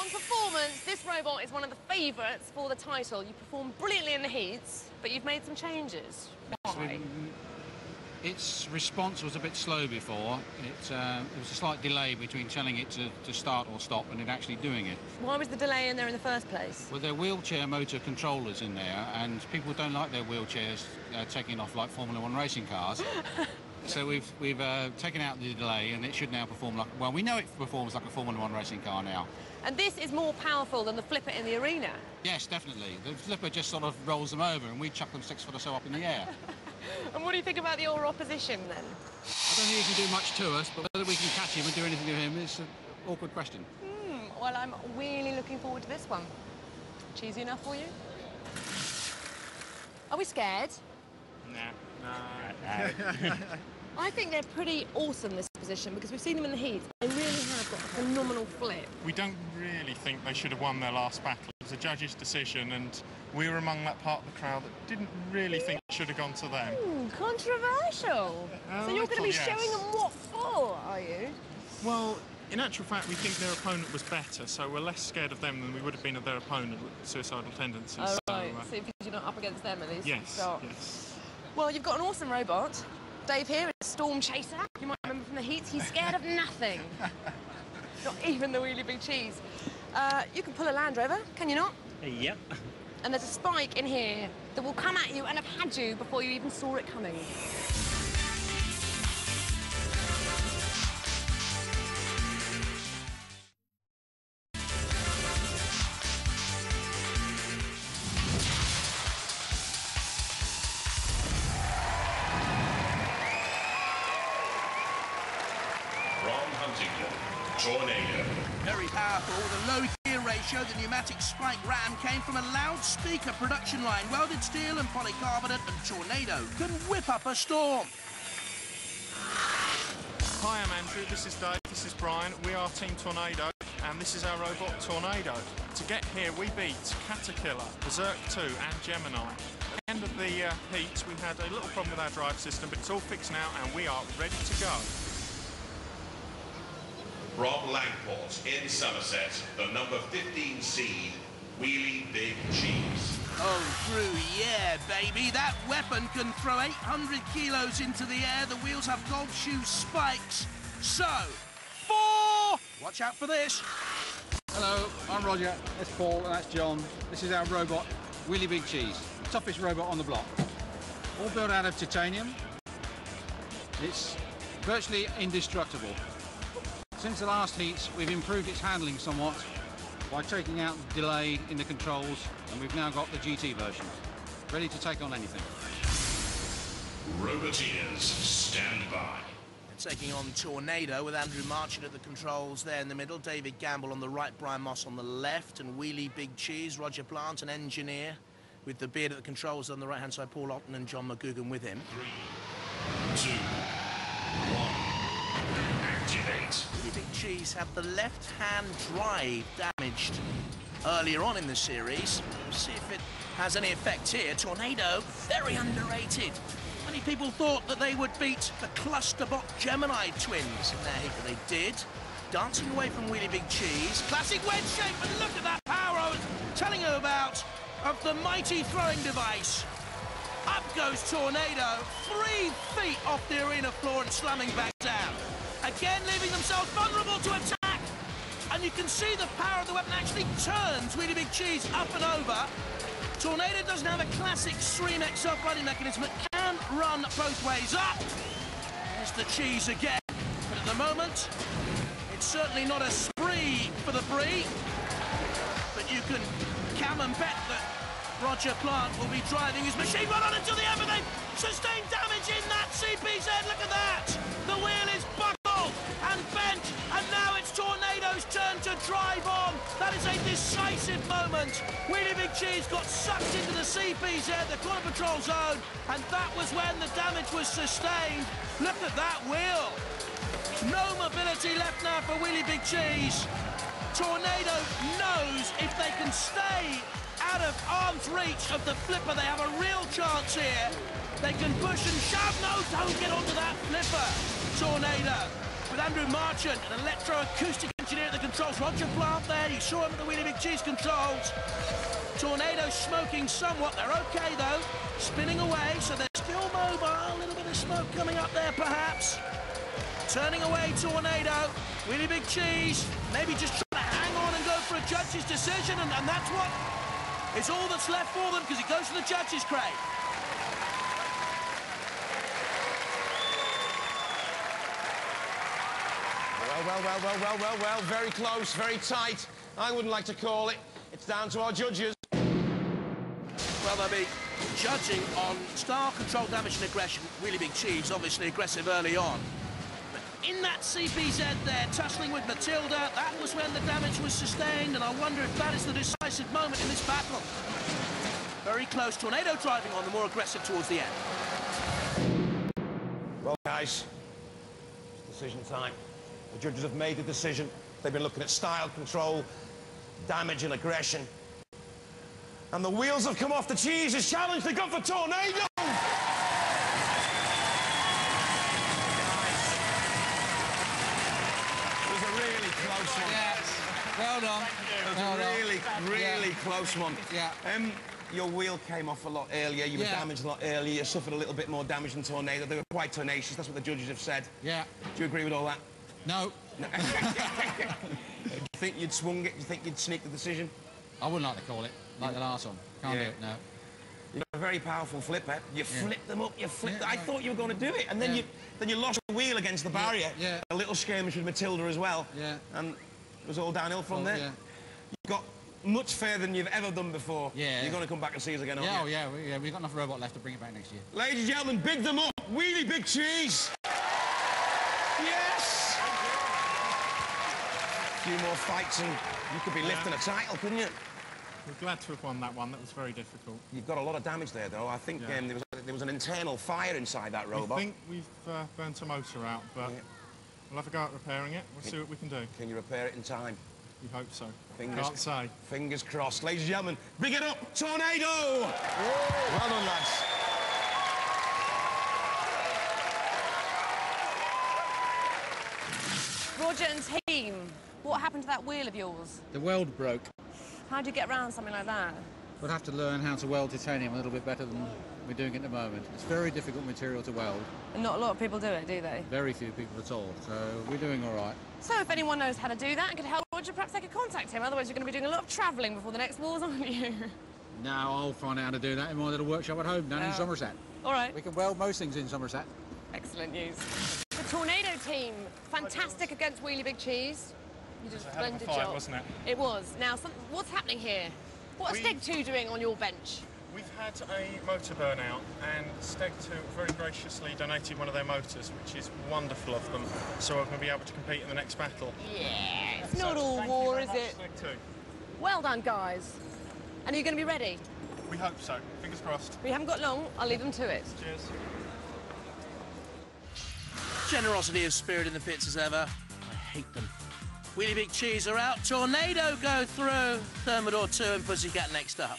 on performance, this robot is one of the favourites for the title. You performed brilliantly in the heats, but you've made some changes. Why? Its response was a bit slow before. There was a slight delay between telling it to start or stop and it actually doing it. Why was the delay in there in the first place? Well, there are wheelchair motor controllers in there, and people don't like their wheelchairs taking off like Formula One racing cars. So we've taken out the delay, and it should now perform like... Well, we know it performs like a Formula One racing car now. And this is more powerful than the flipper in the arena? Yes, definitely. The flipper just sort of rolls them over, and we chuck them 6 foot or so up in the air. And what do you think about your opposition, then? I don't think he can do much to us, but whether we can catch him and do anything to him is an awkward question. Well, I'm really looking forward to this one. Cheesy enough for you? Are we scared? Nah. I think they're pretty awesome, this position, because we've seen them in the heat. They really have got a phenomenal flip. We don't really think they should have won their last battle. It was a judge's decision, and we were among that part of the crowd that didn't really think it should have gone to them. Controversial. So you're going to be showing them what for, are you? Well, in actual fact, we think their opponent was better, so we're less scared of them than we would have been of their opponent with suicidal tendencies. Oh, right. So because you're not up against them, at least? Yes, yes. Well, you've got an awesome robot. Dave here is Storm Chaser. You might remember from the heats, he's scared of nothing. Not even the Wheelie Big Cheese. You can pull a Land Rover, can you not? Yep. And there's a spike in here that will come at you and have had you before you even saw it coming. Tornado. Very powerful. The low gear ratio, the pneumatic spike ram came from a loudspeaker production line. Welded steel and polycarbonate, and Tornado can whip up a storm. Hi, I'm Andrew. This is Dave. This is Brian. We are Team Tornado, and this is our robot Tornado. To get here, we beat Caterpillar, Berserk 2, and Gemini. At the end of the heat, we had a little problem with our drive system, but it's all fixed now, and we are ready to go. From Langport in Somerset, the number 15 seed, Wheelie Big Cheese. Oh, through, yeah, baby. That weapon can throw 800 kilos into the air. The wheels have gold shoe spikes. So, 4! Watch out for this. Hello, I'm Roger, that's Paul, and that's John. This is our robot, Wheelie Big Cheese, the toughest robot on the block. All built out of titanium. It's virtually indestructible. Since the last heats, we've improved its handling somewhat by taking out the delay in the controls, and we've now got the GT version, ready to take on anything. Roboteers, stand by. Taking on Tornado with Andrew Marchant at the controls there in the middle, David Gamble on the right, Brian Moss on the left, and Wheelie Big Cheese, Roger Plant, an engineer, with the beard at the controls on the right-hand side, Paul Otten and John McGugan with him. 3, 2, 1. Activate. Wheelie Big Cheese have the left-hand drive damaged earlier on in the series. We'll see if it has any effect here. Tornado, very underrated. Many people thought that they would beat the Clusterbot Gemini twins in their heat, but they did. Dancing away from Wheelie Big Cheese. Classic wedge shape, and look at that power I was telling you about of the mighty throwing device. Up goes Tornado, 3 feet off the arena floor and slamming back down. Again, leaving themselves vulnerable to attack. And you can see the power of the weapon actually turns Wheelie Big Cheese up and over. Tornado doesn't have a classic Streamex self-riding mechanism that can run both ways up. There's the cheese again. But at the moment, it's certainly not a spree for the Brie. But you can come and bet that Roger Plant will be driving his machine run on until the end, but they've sustained damage in that CPZ. Look at that. The wheel is buckled and bent, and now it's Tornado's turn to drive on. That is a decisive moment. Wheelie Big Cheese got sucked into the CPZ, the corner patrol zone, and that was when the damage was sustained. Look at that wheel. No mobility left now for Wheelie Big Cheese. Tornado knows if they can stay out of arm's reach of the flipper, they have a real chance here. They can push and shove. No, don't get onto that flipper. Tornado with Andrew Marchant, an electroacoustic engineer at the controls, Roger Plant there. You saw him at the Wheelie Big Cheese controls. Tornado smoking somewhat. They're okay, though. Spinning away, so they're still mobile. A little bit of smoke coming up there, perhaps. Turning away, Tornado. Wheelie Big Cheese. Maybe just trying to hang on and go for a judge's decision, and that's what is all that's left for them, because it goes to the judges, Craig. Well, very close, very tight. I wouldn't like to call it. It's down to our judges. Well, they'll be judging on style, control, damage and aggression. Wheelie Big Cheese, obviously aggressive early on. But in that CPZ there, tussling with Matilda, that was when the damage was sustained, and I wonder if that is the decisive moment in this battle. Very close, Tornado driving on, the more aggressive towards the end. Well, guys, it's decision time. The judges have made the decision. They've been looking at style, control, damage and aggression. And the wheels have come off the cheese's challenge. They go for Tornado! Guys. It was a really close one. Yeah. Well done. It was a really close one. Yeah. Your wheel came off a lot earlier. You were damaged a lot earlier. You suffered a little bit more damage than Tornado. They were quite tenacious. That's what the judges have said. Yeah. Do you agree with all that? No. Do you think you'd swung it? Do you think you'd sneak the decision? I wouldn't like to call it, like the last one. Can't do it, no. You've got a very powerful flipper. You flipped them up, you flipped them. I thought you were going to do it. And then you lost the wheel against the barrier. Yeah. A little skirmish with Matilda as well. Yeah. And it was all downhill from there. Yeah. You've got much further than you've ever done before. Yeah. You're going to come back and see us again, aren't you? We've got enough robot left to bring it back next year. Ladies and gentlemen, big them up. Wheelie Big Cheese. Yes! A few more fights and you could be lifting a title, couldn't you? We're glad to have won that one. That was very difficult. You've got a lot of damage there, though. I think there was an internal fire inside that robot. I think we've burnt a motor out, but we'll have a go at repairing it. We'll see what we can do. Can you repair it in time? We hope so. Can't say. Fingers crossed. Ladies and gentlemen, big it up, Tornado! Whoa. Well done, lads. Roger and team, what happened to that wheel of yours? The weld broke. How'd you get around something like that? We'll have to learn how to weld titanium a little bit better than we're doing at the moment. It's very difficult material to weld. And not a lot of people do it, do they? Very few people at all, so we're doing all right. So if anyone knows how to do that and could help Roger, perhaps they could contact him. Otherwise, you're going to be doing a lot of travelling before the next wars, aren't you? Now I'll find out how to do that in my little workshop at home down in Somerset. All right. We can weld most things in Somerset. Excellent news. The Tornado team, fantastic against Wheelie Big Cheese. You did a splendid fight, job. wasn't it? It was. Now, what's happening here? What are Steg 2 doing on your bench? We've had a motor burnout, and Steg 2 very graciously donated one of their motors, which is wonderful of them, so we're going to be able to compete in the next battle. Yeah, it's not all war, is it? Steg 2. Well done, guys. And are you going to be ready? We hope so. Fingers crossed. We haven't got long. I'll leave them to it. Cheers. Generosity of spirit in the pits as ever. I hate them. Wheelie Big Cheese are out. Tornado go through. Thermidor 2 and Pussycat next up.